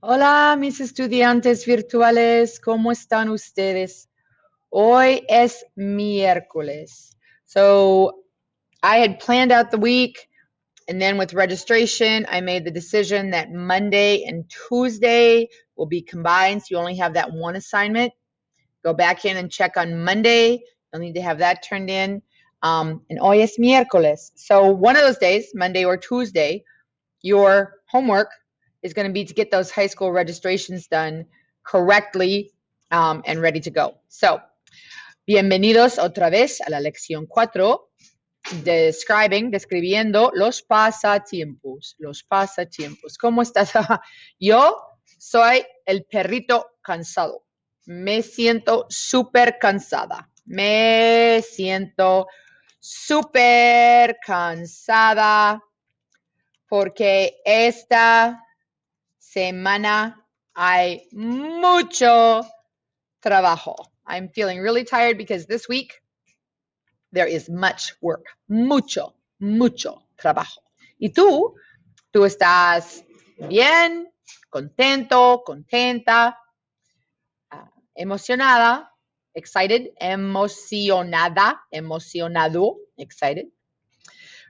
Hola, mis estudiantes virtuales, ¿cómo están ustedes? Hoy es miércoles. So I had planned out the week, and then with registration, I made the decision that Monday and Tuesday will be combined, so you only have that one assignment. Go back in and check on Monday. You'll need to have that turned in. And hoy es miércoles. So one of those days, Monday or Tuesday, your homework is going to be to get those high school registrations done correctly and ready to go. So, bienvenidos otra vez a la lección 4, describiendo los pasatiempos. Los pasatiempos. ¿Cómo estás? Yo soy el perrito cansado. Me siento súper cansada. Me siento súper cansada porque esta semana hay mucho trabajo. I'm feeling really tired because this week there is much work. Mucho trabajo. ¿Y tú? ¿Tú estás bien? ¿Contento? ¿Contenta? ¿Emocionada? ¿Excited? ¿Emocionada? ¿Emocionado? ¿Excited?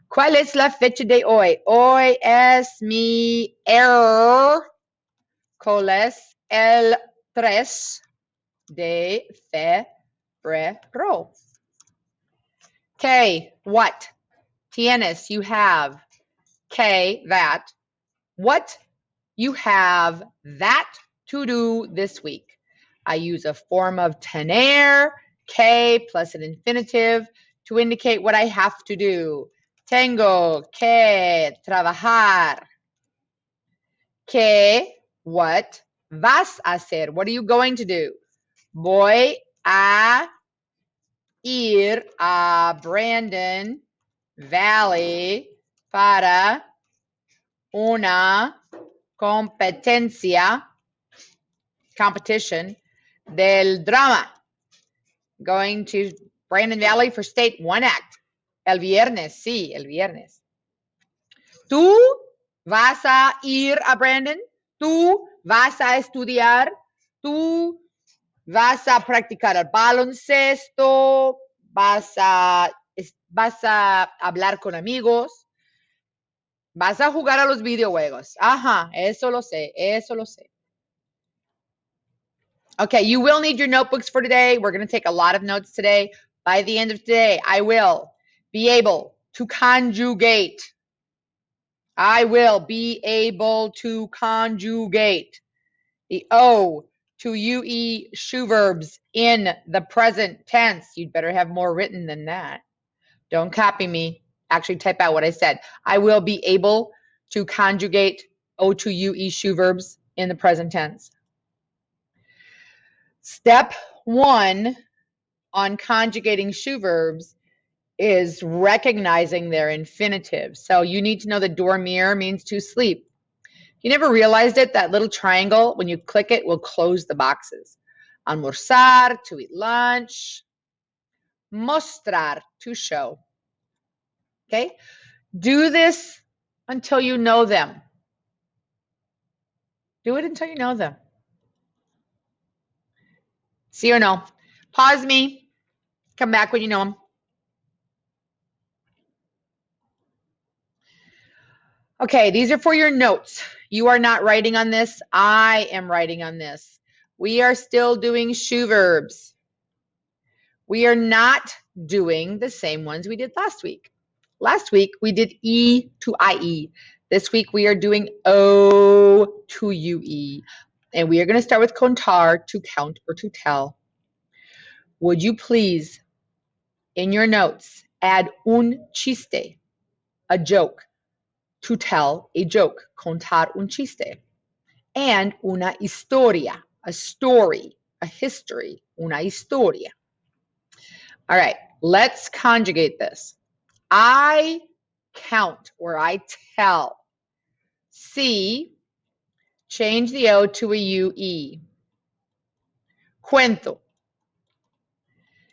¿Cuál es la fecha de hoy? Hoy es miércoles, el 3 de febrero. Okay, what? Tienes, you have. Okay, that. What? You have that to do this week. I use a form of tener, que plus an infinitive to indicate what I have to do. Tengo que trabajar. Que, what? Vas a hacer. What are you going to do? Voy a ir a Brandon Valley para una competition del drama. Going to Brandon Valley for State One Act. El viernes, sí, el viernes. ¿Tú vas a ir a Brandon? ¿Tú vas a estudiar? ¿Tú vas a practicar el baloncesto? ¿Vas a hablar con amigos? ¿Vas a jugar a los videojuegos? Ajá, eso lo sé, eso lo sé. Okay, you will need your notebooks for today. We're going to take a lot of notes today. By the end of today, I will be able to conjugate. I will be able to conjugate the O to UE shoe verbs in the present tense. You'd better have more written than that. Don't copy me. Actually, type out what I said. I will be able to conjugate O to UE shoe verbs in the present tense. Step 1 on conjugating shoe verbs is recognizing their infinitive. So you need to know that dormir means to sleep. You never realized it, that little triangle, when you click it, will close the boxes. Almorzar, to eat lunch. Mostrar, to show. Okay? Do this until you know them. Do it until you know them. See or no? Pause me. Come back when you know them. Okay, these are for your notes. You are not writing on this. I am writing on this. We are still doing shoe verbs. We are not doing the same ones we did last week. Last week, we did E to IE. This week, we are doing O to UE. And we are going to start with contar, to count or to tell. Would you please, in your notes, add un chiste, a joke, to tell a joke, contar un chiste, and una historia, a story, a history, una historia. All right, let's conjugate this. I count or I tell. C, change the O to a UE. Cuento.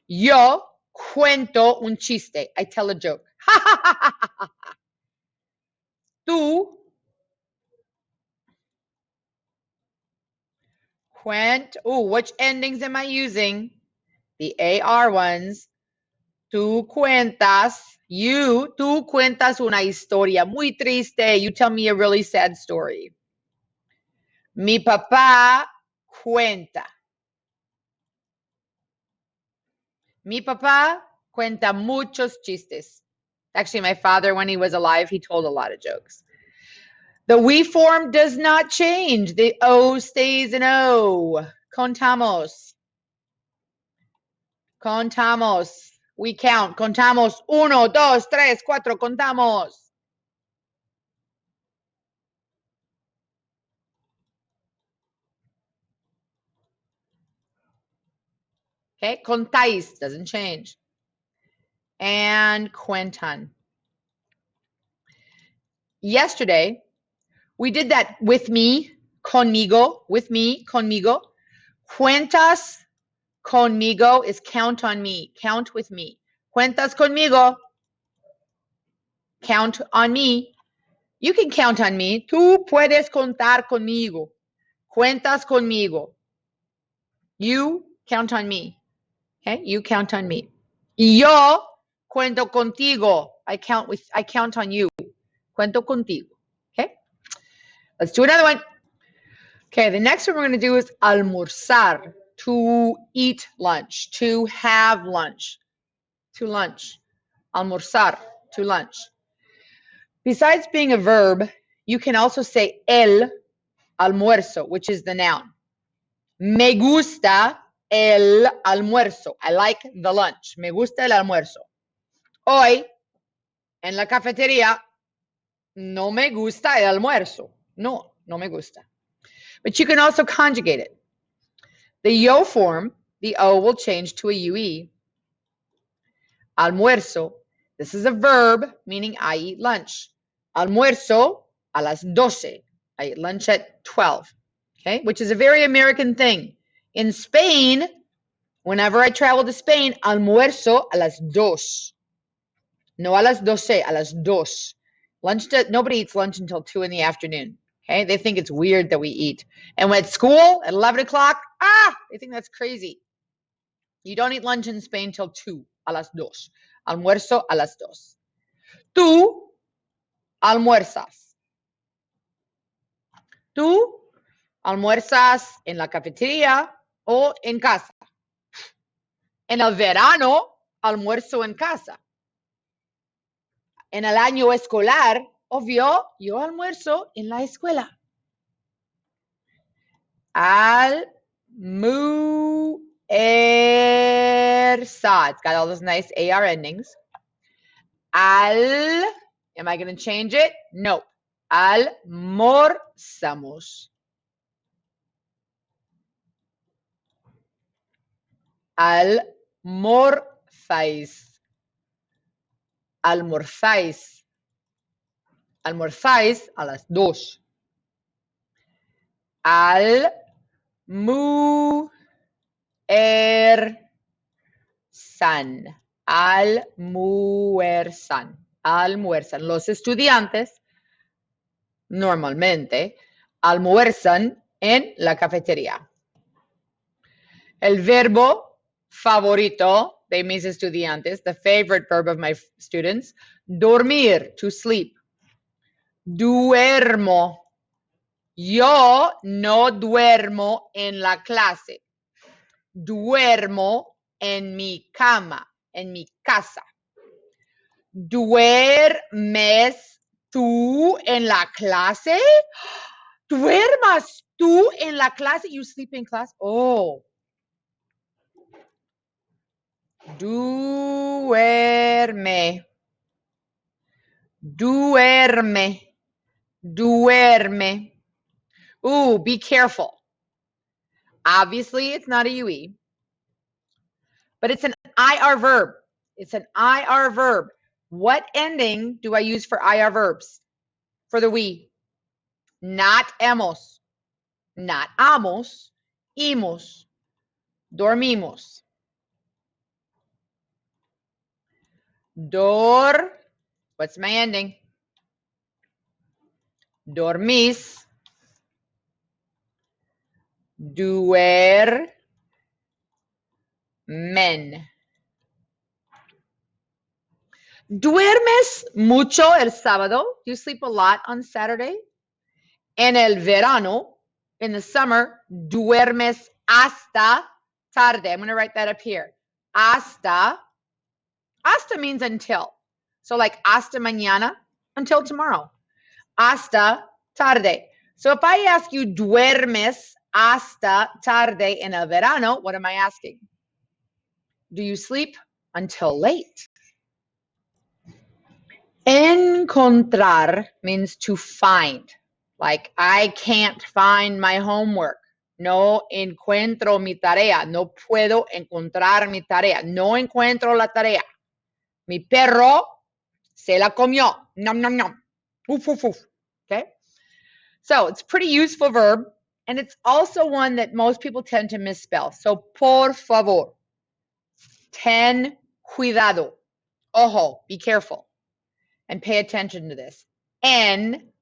Yo cuento un chiste. I tell a joke. Tú Which endings am I using? The AR ones. Tú cuentas una historia muy triste. You tell me a really sad story. Mi papá cuenta. Mi papá cuenta muchos chistes. Actually, my father, when he was alive, he told a lot of jokes. The we form does not change. The O stays an O. Contamos. Contamos. We count. Contamos. 1, 2, 3, 4. Contamos. Okay. Contáis doesn't change. And cuentan. Yesterday, we did that with me, conmigo, with me, conmigo. Cuentas conmigo is count on me, count with me. Cuentas conmigo, count on me. You can count on me. Tú puedes contar conmigo. Cuentas conmigo. You count on me. Okay, you count on me. Y yo cuento contigo. I count on you. Cuento contigo. Okay? Let's do another one. Okay, the next one we're going to do is almorzar, to eat lunch, to have lunch, to lunch. Almorzar, to lunch. Besides being a verb, you can also say el almuerzo, which is the noun. Me gusta el almuerzo. I like the lunch. Me gusta el almuerzo. Hoy, en la cafetería, no me gusta el almuerzo. No, no me gusta. But you can also conjugate it. The yo form, the O will change to a UE. Almuerzo, this is a verb, meaning I eat lunch. Almuerzo a las 12. I eat lunch at 12. Okay, which is a very American thing. In Spain, whenever I travel to Spain, almuerzo a las 2. No a las 12, a las 2. Nobody eats lunch until 2 in the afternoon. Okay, they think it's weird that we eat. And when at school at 11 o'clock, they think that's crazy. You don't eat lunch in Spain till 2, a las 2. Almuerzo a las 2. Tú almuerzas. Tú almuerzas en la cafetería o en casa. En el verano, almuerzo en casa. En el año escolar, obvio, yo almuerzo en la escuela. Almuerza. It's got all those nice AR endings. Am I going to change it? No. Almorzamos. Almorzáis. Almorzáis. Almorzáis a las 2. Almuerzan. Almuerzan. Almuerzan. Los estudiantes normalmente almuerzan en la cafetería. El verbo favorito de mis estudiantes, the favorite verb of my students, dormir, to sleep. Duermo. Yo no duermo en la clase. Duermo en mi cama, en mi casa. ¿Duermes tú en la clase? ¿Duermas tú en la clase? You sleep in class? Oh. Duerme. Duerme. Duerme. Ooh, be careful. Obviously, it's not a UE, but it's an IR verb. It's an IR verb. What ending do I use for IR verbs? For the we. Not hemos. Not amos. Imos. Dormimos. What's my ending? Dormís. Duermen. ¿Duermes mucho el sábado? Do you sleep a lot on Saturday? En el verano, in the summer, duermes hasta tarde. I'm going to write that up here. Hasta means until. So like hasta mañana, until tomorrow. Hasta tarde. So if I ask you duermes hasta tarde en el verano, what am I asking? Do you sleep until late? Encontrar means to find. Like, I can't find my homework. No encuentro mi tarea. No puedo encontrar mi tarea. No encuentro la tarea. Mi perro se la comió. Nom, nom, nom. Uf, uf, uf. Okay? So, it's a pretty useful verb, and it's also one that most people tend to misspell. So, por favor. Ten cuidado. Ojo, be careful. And pay attention to this. En,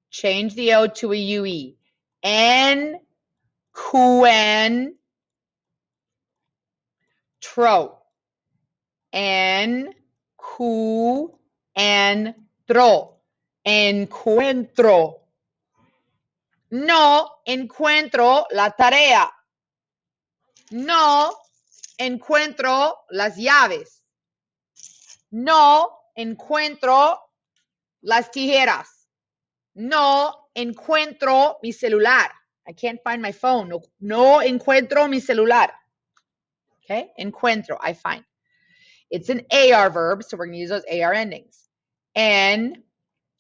change the O to a UE. Encuentro. Encuentro. No encuentro la tarea. No encuentro las llaves. No encuentro las tijeras. No encuentro mi celular. I can't find my phone. No encuentro mi celular. Okay, encuentro, I find. It's an AR verb, so we're going to use those AR endings. Encuentras.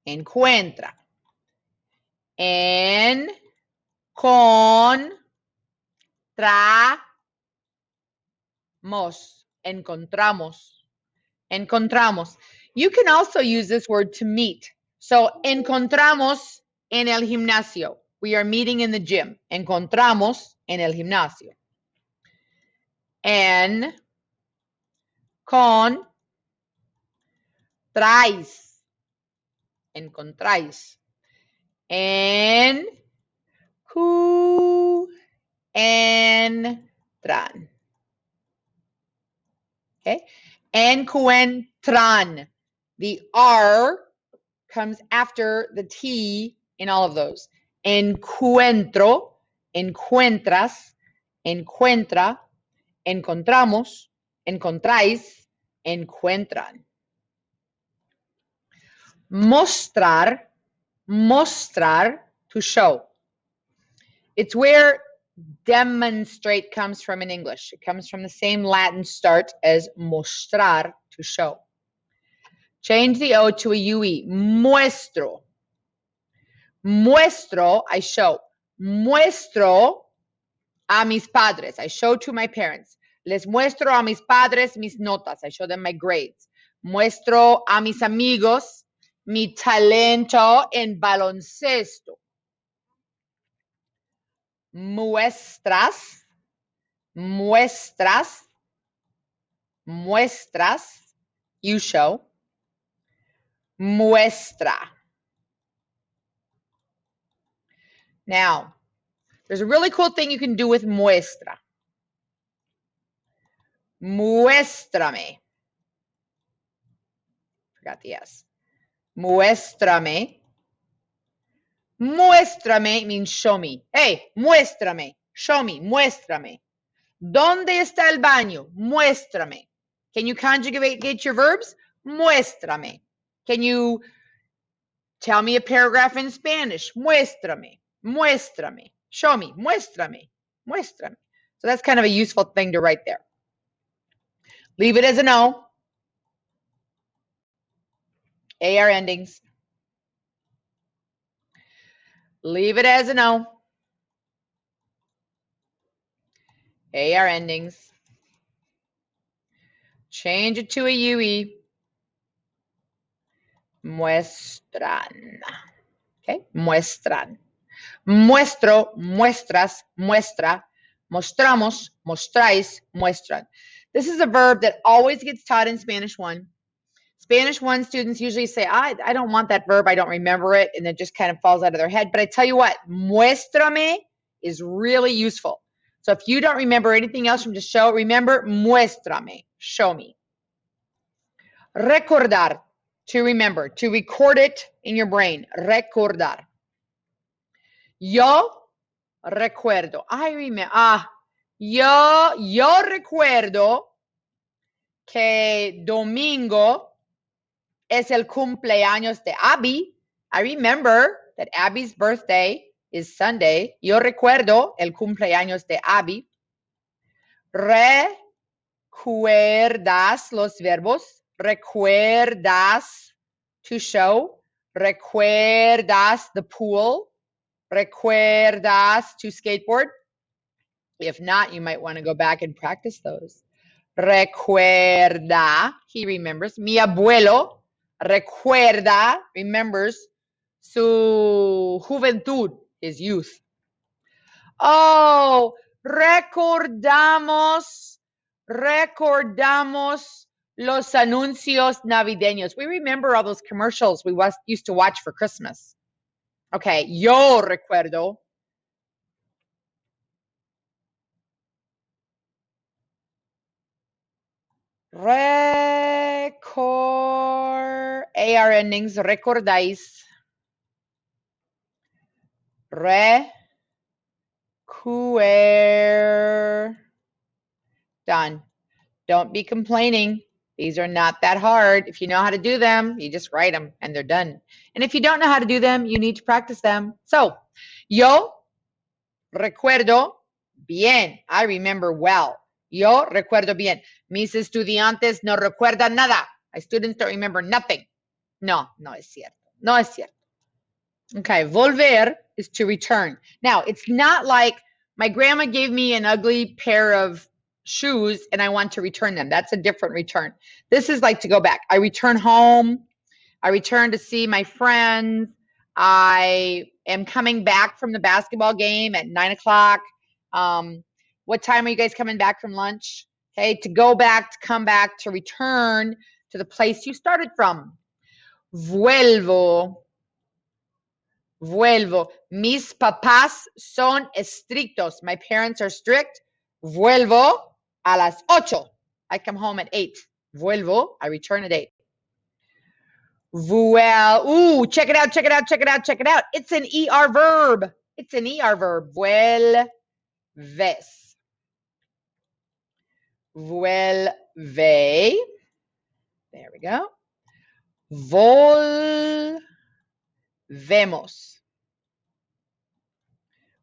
Encuentra. Encontramos. You can also use this word to meet. So, encontramos en el gimnasio. We are meeting in the gym. Encontramos en el gimnasio. Encontráis. Encuentran. Okay? Encuentran. The R comes after the T in all of those. Encuentro, encuentras, encuentra, encontramos, encontráis, encuentran. Mostrar, to show. It's where demonstrate comes from in English. It comes from the same Latin start as mostrar, to show. Change the O to a UE. Muestro. Muestro, I show. Muestro a mis padres. I show to my parents. Les muestro a mis padres mis notas. I show them my grades. Muestro a mis amigos mi talento en baloncesto. Muestras. You show. Muestra. Now, there's a really cool thing you can do with muestra. Muéstrame. Forgot the S. Muéstrame. Muéstrame means show me. Hey, muéstrame. Show me. Muéstrame. ¿Dónde está el baño? Muéstrame. Can you conjugate your verbs? Muéstrame. Can you tell me a paragraph in Spanish? Muéstrame. Muéstrame. Show me. Muéstrame. Muéstrame. So that's kind of a useful thing to write there. Leave it as an O. AR endings. Leave it as an O. AR endings. Change it to a UE. Muestran. Okay, muestran. Muestro, muestras, muestra. Mostramos, mostráis, muestran. This is a verb that always gets taught in Spanish 1. Spanish 1 students usually say, I don't want that verb, I don't remember it, and it just kind of falls out of their head. But I tell you what, muéstrame is really useful. So if you don't remember anything else from the show, remember muéstrame, show me. Recordar, to remember, to record it in your brain, recordar. Yo recuerdo, I remember, yo recuerdo que domingo es el cumpleaños de Abby. I remember that Abby's birthday is Sunday. Yo recuerdo el cumpleaños de Abby. Recuerdas los verbos. Recuerdas to show. Recuerdas the pool. Recuerdas to skateboard. If not, you might want to go back and practice those. Recuerda, he remembers. Mi abuelo recuerda, remembers su juventud, his youth. Oh, recordamos los anuncios navideños. We remember all those commercials we used to watch for Christmas. Okay, yo recuerdo. AR endings, recordáis. Done. Don't be complaining. These are not that hard. If you know how to do them, you just write them and they're done. And if you don't know how to do them, you need to practice them. So, yo recuerdo bien. I remember well. Yo recuerdo bien. Mis estudiantes no recuerdan nada. My students don't remember nothing. No, no es cierto. No es cierto. Okay, volver is to return. Now, it's not like my grandma gave me an ugly pair of shoes and I want to return them. That's a different return. This is like to go back. I return home. I return to see my friends. I am coming back from the basketball game at 9 o'clock. What time are you guys coming back from lunch? Okay, to go back, to come back, to return to the place you started from. Vuelvo. Vuelvo. Mis papás son estrictos. My parents are strict. Vuelvo a las 8. I come home at 8. Vuelvo. I return at 8. Ooh, check it out, check it out, check it out, check it out. It's an ER verb. It's an ER verb. Vuelves. Vuelve. There we go. Volvemos.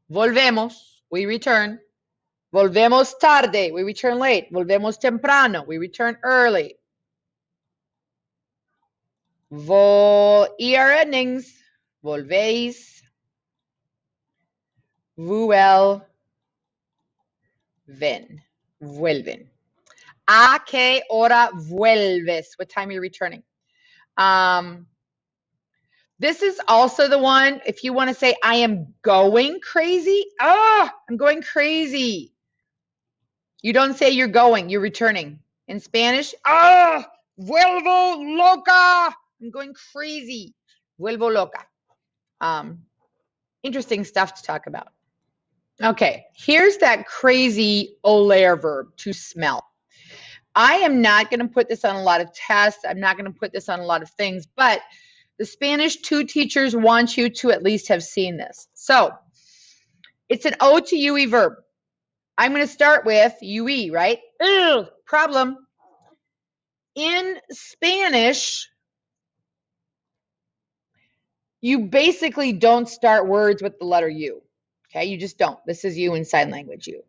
Volvemos. We return. Volvemos tarde. We return late. Volvemos temprano. We return early. ER endings. Volvéis. Vuelven. Vuelven. ¿A qué hora vuelves? What time are you returning? This is also the one, if you want to say, I am going crazy. I'm going crazy. You don't say you're going, you're returning. In Spanish, vuelvo loca. I'm going crazy. Vuelvo loca. Interesting stuff to talk about. Okay, here's that crazy oler verb, to smell. I am not going to put this on a lot of tests. I'm not going to put this on a lot of things, but the Spanish 2 teachers want you to at least have seen this. So it's an O to UE verb. I'm going to start with UE, right? Problem. In Spanish, you basically don't start words with the letter U. Okay, you just don't. This is U in sign language, U.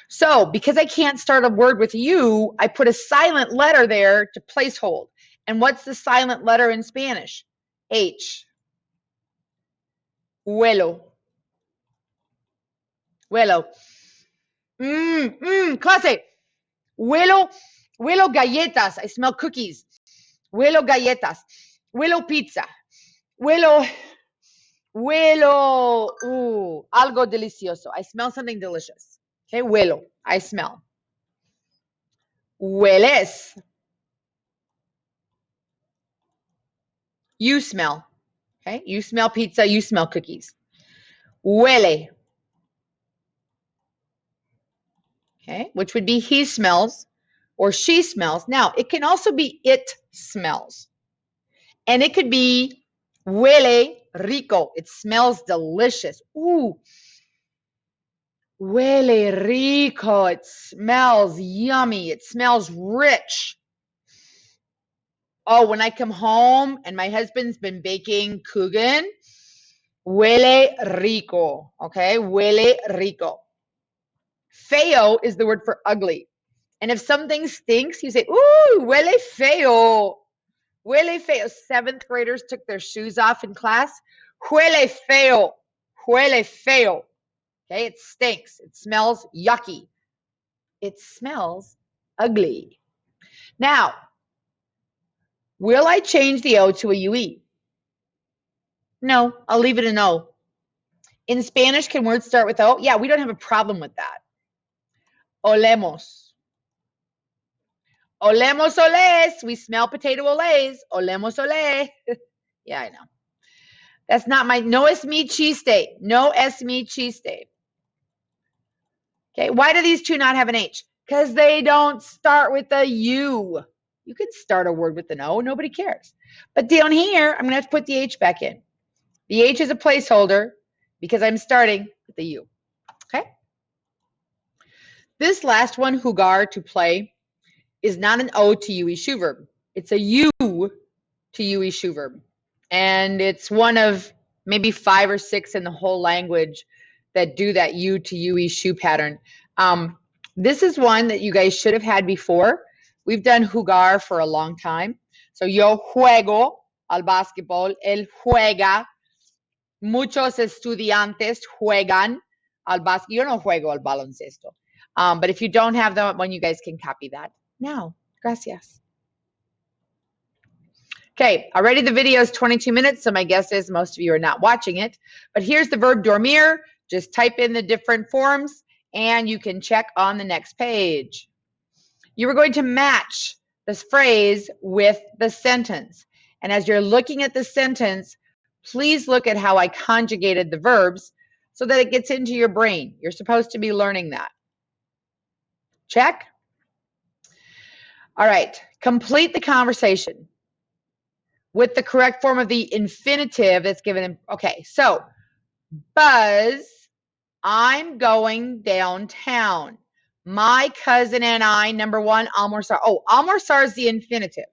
So because I can't start a word with U, I put a silent letter there to place hold. And what's the silent letter in Spanish? H. Huelo. Huelo. Clase. Huelo galletas. I smell cookies. Huelo galletas. Huelo pizza. Huelo Huelo. Ooh, algo delicioso. I smell something delicious. Okay, huelo. I smell. Hueles. You smell. Okay, you smell pizza, you smell cookies. Huele. Okay, which would be he smells or she smells. Now, it can also be it smells. And it could be huele rico. It smells delicious. Ooh, huele rico. It smells yummy. It smells rich. Oh, when I come home and my husband's been baking Kuchen, huele rico. Okay, huele rico. Feo is the word for ugly. And if something stinks, you say, ooh, huele feo. Huele feo. 7th graders took their shoes off in class. Huele feo. Huele feo. Okay, it stinks. It smells yucky. It smells ugly. Now, will I change the O to a UE? No, I'll leave it an O. In Spanish, can words start with O? Yeah, we don't have a problem with that. Olemos. Olemos oles. We smell potato oles. Olemos ole. Yeah, I know. That's not my, no es mi chiste. No es mi chiste. Okay, why do these two not have an H? Because they don't start with a U. You can start a word with an O, nobody cares. But down here, I'm going to have to put the H back in. The H is a placeholder because I'm starting with the U. Okay? This last one, jugar, to play, is not an O to UE shoe verb. It's a U to UE shoe verb. And it's one of maybe 5 or 6 in the whole language that do that U to UE shoe pattern. This is one that you guys should have had before. We've done jugar for a long time. So yo juego al básquetbol, él juega. Muchos estudiantes juegan al básquet. Yo no juego al baloncesto. But if you don't have that one, you guys can copy that. Now, gracias. Okay, already the video is 22 minutes, so my guess is most of you are not watching it. But here's the verb dormir. Just type in the different forms, and you can check on the next page. You are going to match this phrase with the sentence. And as you're looking at the sentence, please look at how I conjugated the verbs so that it gets into your brain. You're supposed to be learning that. Check? All right, complete the conversation with the correct form of the infinitive that's given in. Okay, so Buzz, I'm going downtown. My cousin and I, number one, almorzar. Oh, almorzar is the infinitive.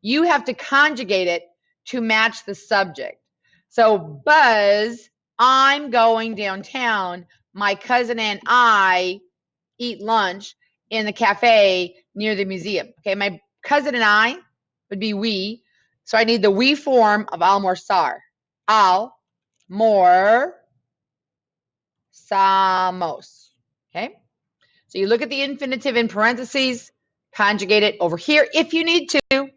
You have to conjugate it to match the subject. So Buzz, I'm going downtown. My cousin and I eat lunch in the cafe near the museum. Okay, my cousin and I would be we. So I need the we form of almorzar. Almorzamos. Okay, so you look at the infinitive in parentheses, conjugate it over here if you need to.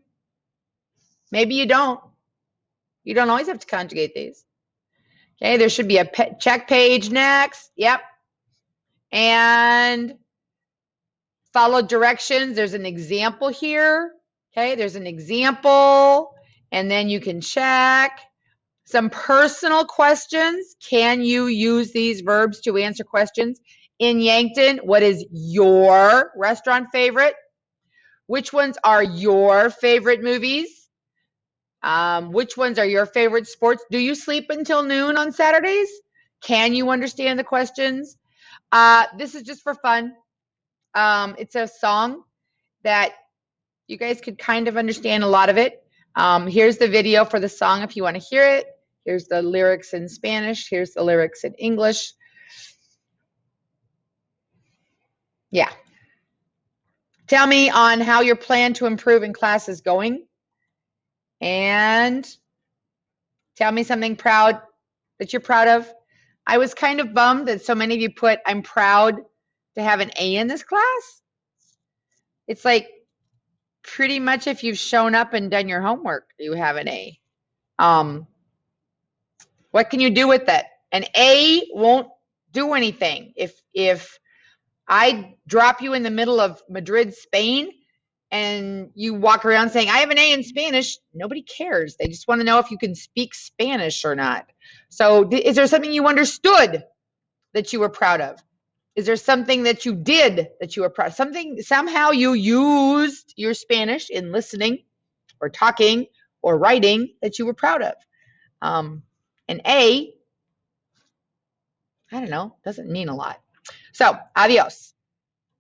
Maybe you don't. You don't always have to conjugate these. Okay, there should be a check page next. Yep. And follow directions. There's an example here. Okay, there's an example. And then you can check. Some personal questions. Can you use these verbs to answer questions? In Yankton, what is your restaurant favorite? Which ones are your favorite movies? Which ones are your favorite sports? Do you sleep until noon on Saturdays? Can you understand the questions? This is just for fun. It's a song that you guys could kind of understand a lot of it. Here's the video for the song if you want to hear it. Here's the lyrics in Spanish. Here's the lyrics in English. Yeah. Tell me on how your plan to improve in class is going. And tell me something proud that you're proud of. I was kind of bummed that so many of you put, I'm proud to have an A in this class. It's like pretty much if you've shown up and done your homework, you have an A. What can you do with it? An A won't do anything. If I drop you in the middle of Madrid, Spain, and you walk around saying, I have an A in Spanish, nobody cares. They just want to know if you can speak Spanish or not. So is there something you understood that you were proud of? Is there something that you did that you were proud of? Somehow you used your Spanish in listening or talking or writing that you were proud of. An A, I don't know, doesn't mean a lot. So, adios.